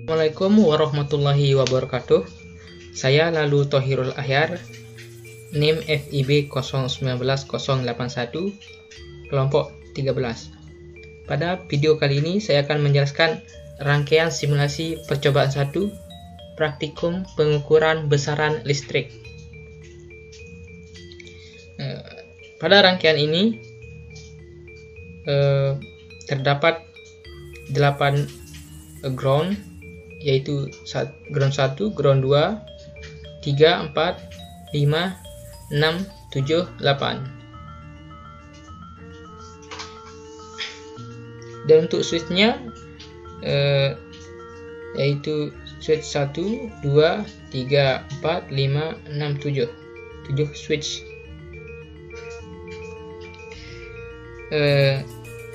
Assalamualaikum warahmatullahi wabarakatuh. Saya Lalu Thohirul Ahyar, NIM FIB 019081, kelompok 13. Pada video kali ini saya akan menjelaskan rangkaian simulasi percobaan 1 praktikum pengukuran besaran listrik. Pada rangkaian ini terdapat 8 ground, yaitu ground 1, ground 2, 3, 4, 5, 6, 7, 8. Dan untuk switchnya yaitu switch 1, 2, 3, 4, 5, 6, 7 switch.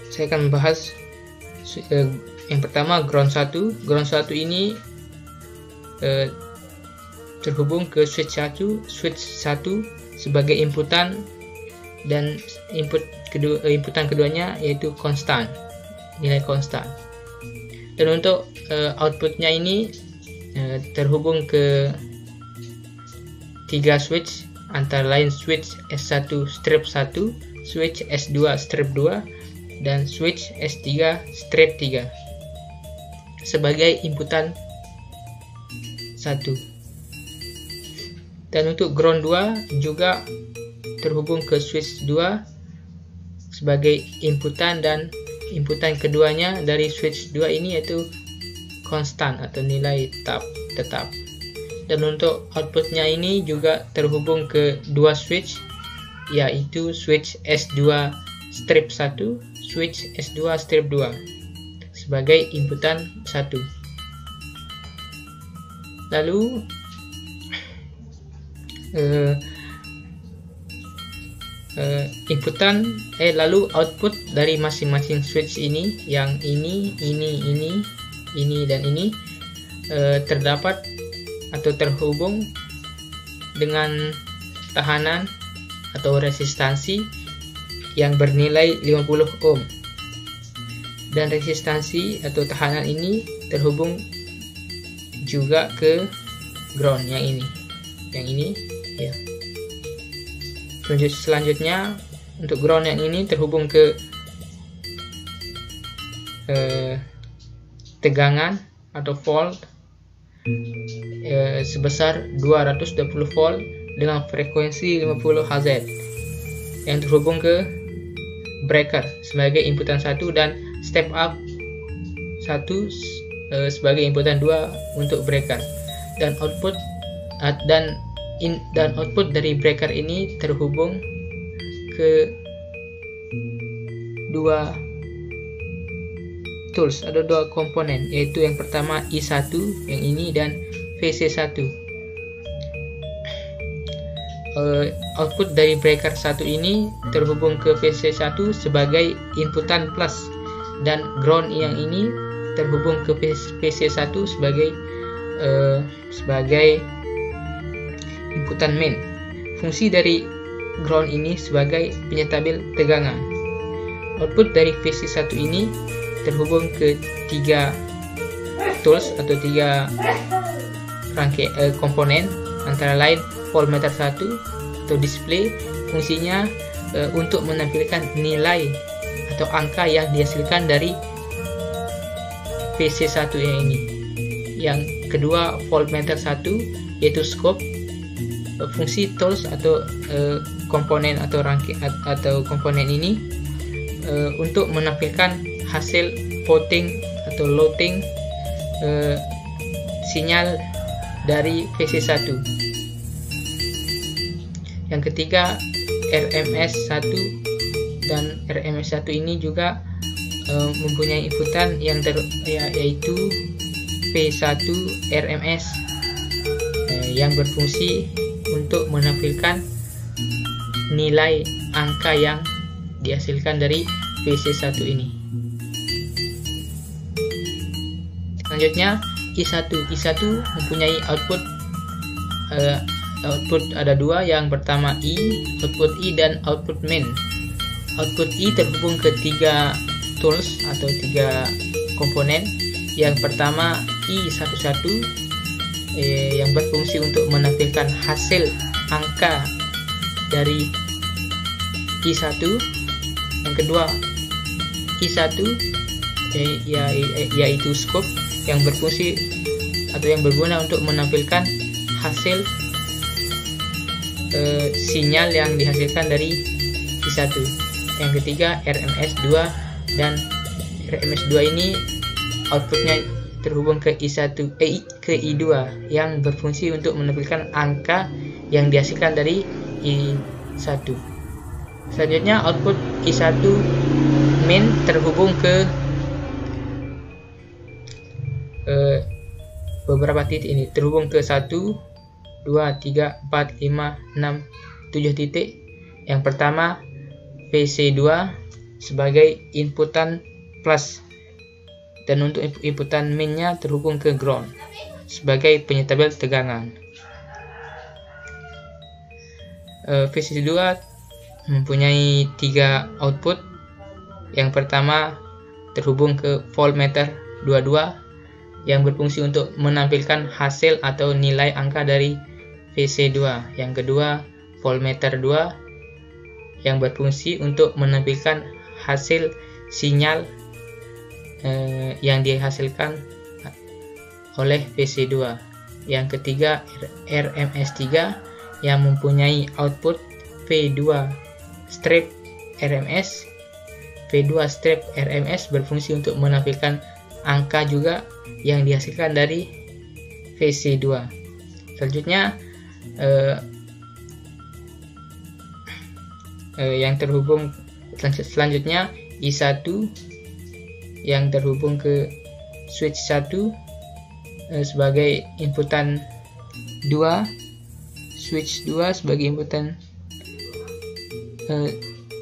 Saya akan membahas yang pertama ground 1. Ground 1 ini terhubung ke switch 1 sebagai inputan, dan inputan keduanya yaitu konstan, nilai konstan. Dan untuk outputnya ini terhubung ke 3 switch, antara lain switch S1 strip 1, switch S2 strip 2, dan switch S3 strip 3 sebagai inputan 1. Dan untuk ground 2 juga terhubung ke switch 2 sebagai inputan, dan inputan keduanya dari switch 2 ini yaitu konstan atau nilai tetap. Dan untuk outputnya ini juga terhubung ke 2 switch, yaitu switch S2 strip 1, switch S2 strip 2 sebagai inputan 1. Lalu lalu output dari masing-masing switch ini, yang ini dan ini terdapat atau terhubung dengan tekanan atau resistansi yang bernilai 50 ohm. Dan resistansi atau tekanan ini terhubung juga ke ground yang ini ya. Selanjutnya untuk ground yang ini terhubung ke tegangan atau volt sebesar 220 volt dengan frekuensi 50 Hz yang terhubung ke breaker sebagai inputan 1, dan step up 1 sebagai inputan 2 untuk breaker. Dan output dari breaker ini terhubung ke 2 tools, ada 2 komponen, yaitu yang pertama I1 yang ini dan VC1. Output dari breaker 1 ini terhubung ke VC1 sebagai inputan plus, dan ground yang ini terhubung ke VC1 sebagai inputan main. Fungsi dari ground ini sebagai penyetabil tegangan. Output dari VC1 ini terhubung ke 3 tools atau 3 komponen, antara lain voltmeter 1 atau display. Fungsinya untuk menampilkan nilai atau angka yang dihasilkan dari VC1 yang ini. Yang kedua voltmeter 1 yaitu scope. Fungsi tools atau komponen atau komponen ini untuk menampilkan hasil voting atau loading sinyal dari VC1. Yang ketiga RMS1, dan RMS1 ini juga mempunyai inputan yaitu P1 RMS yang berfungsi untuk menampilkan nilai angka yang dihasilkan dari VC1 ini. Selanjutnya I1 mempunyai output ada 2, yang pertama output I dan output main. Output I terhubung ke 3 tools atau 3 komponen. Yang pertama I11 yang berfungsi untuk menampilkan hasil angka dari I1. Yang kedua I1 yaitu scope yang berfungsi atau yang berguna untuk menampilkan hasil sinyal yang dihasilkan dari I1. Yang ketiga RMS2, dan RMS2 ini outputnya terhubung ke I2 yang berfungsi untuk menampilkan angka yang dihasilkan dari I1. Selanjutnya output I1 main terhubung ke beberapa titik ini, terhubung ke 1, 2, 3, 4, 5, 6, 7 titik. Yang pertama VC2 sebagai inputan plus, dan untuk inputan mainnya terhubung ke ground sebagai penyetabel tegangan. VC2 mempunyai 3 output. Yang pertama terhubung ke voltmeter 22 yang berfungsi untuk menampilkan hasil atau nilai angka dari VC2. Yang kedua voltmeter 2 yang berfungsi untuk menampilkan hasil sinyal yang dihasilkan oleh VC2. Yang ketiga RMS3 yang mempunyai output V2 strip RMS. V2 strip RMS berfungsi untuk menampilkan angka juga yang dihasilkan dari VC2. Selanjutnya yang terhubung selanjutnya I1 yang terhubung ke switch 1 sebagai inputan 2, switch 2 sebagai inputan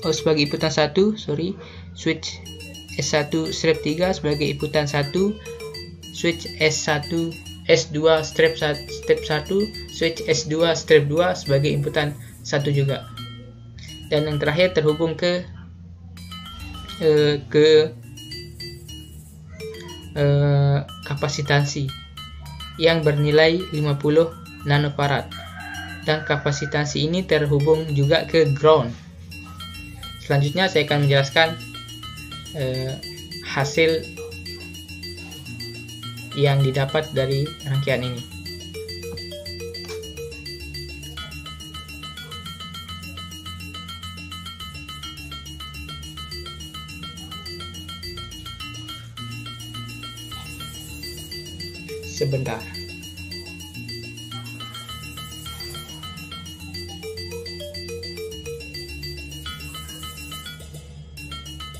sebagai inputan 1, switch S1 strip 3 sebagai inputan 1, switch S2 strip 1, switch S2 strip 2 sebagai inputan 1 juga. Dan yang terakhir terhubung ke kapasitansi yang bernilai 50 nanofarad, dan kapasitansi ini terhubung juga ke ground. Selanjutnya saya akan menjelaskan hasil yang didapat dari rangkaian ini. Sebentar.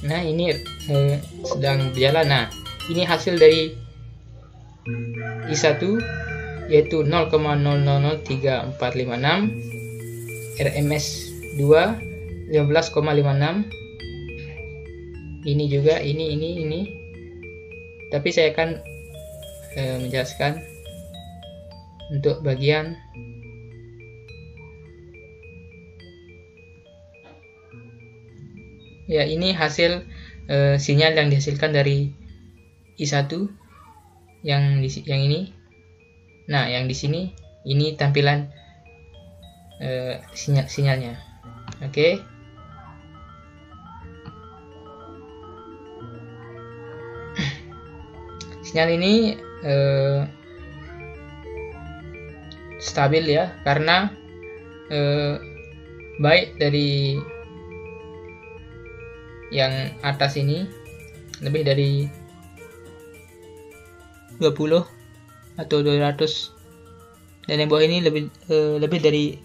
Nah, ini sedang berjalan. Nah, ini hasil dari I1 yaitu 0,003456, RMS2 15,56. Ini juga ini. Tapi saya akan menjelaskan untuk bagian ya, ini hasil sinyal yang dihasilkan dari I1 yang ini. Nah, yang di sini ini tampilan sinyalnya. Oke. Sinyal ini stabil ya, karena baik dari yang atas ini lebih dari 20 atau 200, dan yang bawah ini lebih dari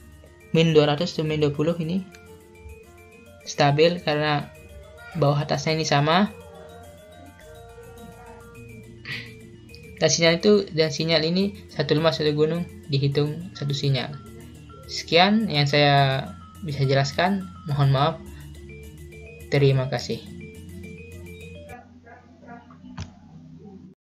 min 200 atau min 20. Ini stabil karena bawah atasnya ini sama. Dan sinyal ini satu lembah satu gunung dihitung satu sinyal. Sekian yang saya bisa jelaskan. Mohon maaf. Terima kasih.